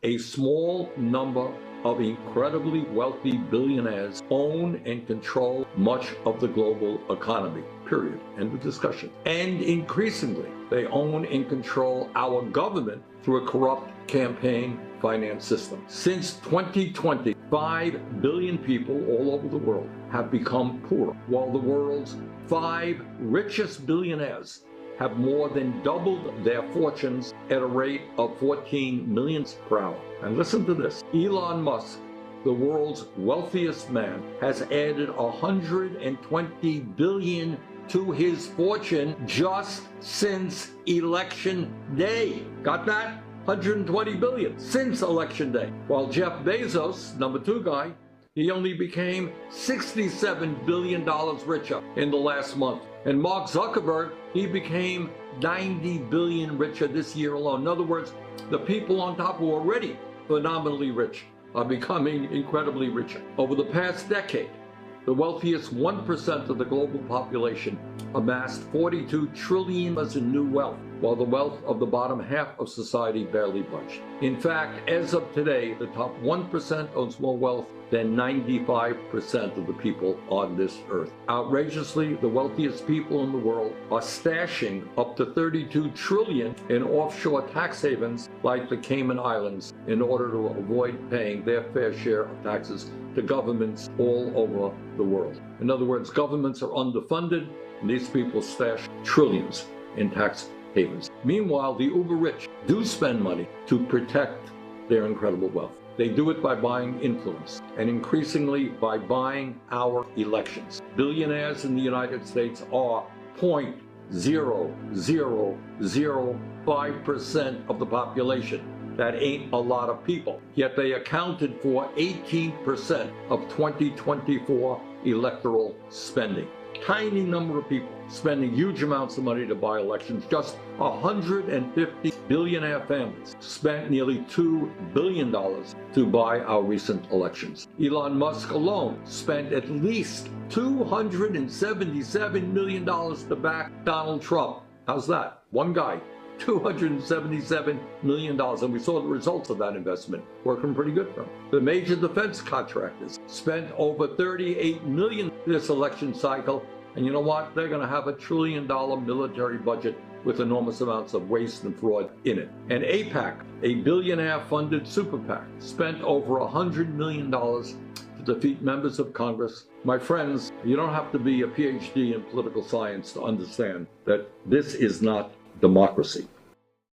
A small number of incredibly wealthy billionaires own and control much of the global economy, period. End of discussion. And increasingly, they own and control our government through a corrupt campaign finance system. Since 2020, 5 billion people all over the world have become poor, while the world's 5 richest billionaires have more than doubled their fortunes at a rate of 14 million per hour. And listen to this. Elon Musk, the world's wealthiest man, has added 120 billion to his fortune just since election day. Got that? 120 billion since election day. While Jeff Bezos, number 2 guy, he only became $67 billion richer in the last month. And Mark Zuckerberg, he became 90 billion richer this year alone. In other words, the people on top who are already phenomenally rich are becoming incredibly richer. Over the past decade, the wealthiest 1% of the global population amassed 42 trillion in new wealth, while the wealth of the bottom half of society barely budged. In fact, as of today, the top 1% owns more wealth than 95% of the people on this earth. Outrageously, the wealthiest people in the world are stashing up to 32 trillion in offshore tax havens like the Cayman Islands in order to avoid paying their fair share of taxes to governments all over the world. In other words, governments are underfunded, and these people stash trillions in tax havens. Meanwhile, the uber rich do spend money to protect their incredible wealth. They do it by buying influence, and increasingly by buying our elections. Billionaires in the United States are 0.0005% of the population. That ain't a lot of people. Yet they accounted for 18% of 2024 electoral spending. Tiny number of people spending huge amounts of money to buy elections. Just 150 billionaire families spent nearly $2 billion to buy our recent elections. Elon Musk alone spent at least $277 million to back Donald Trump. How's that? One guy. $277 million, and we saw the results of that investment working pretty good for him. The major defense contractors spent over $38 million this election cycle, and you know what? They're going to have $1 trillion military budget with enormous amounts of waste and fraud in it. And AIPAC, a billionaire-funded super PAC, spent over $100 million to defeat members of Congress. My friends, you don't have to be a PhD in political science to understand that this is not democracy.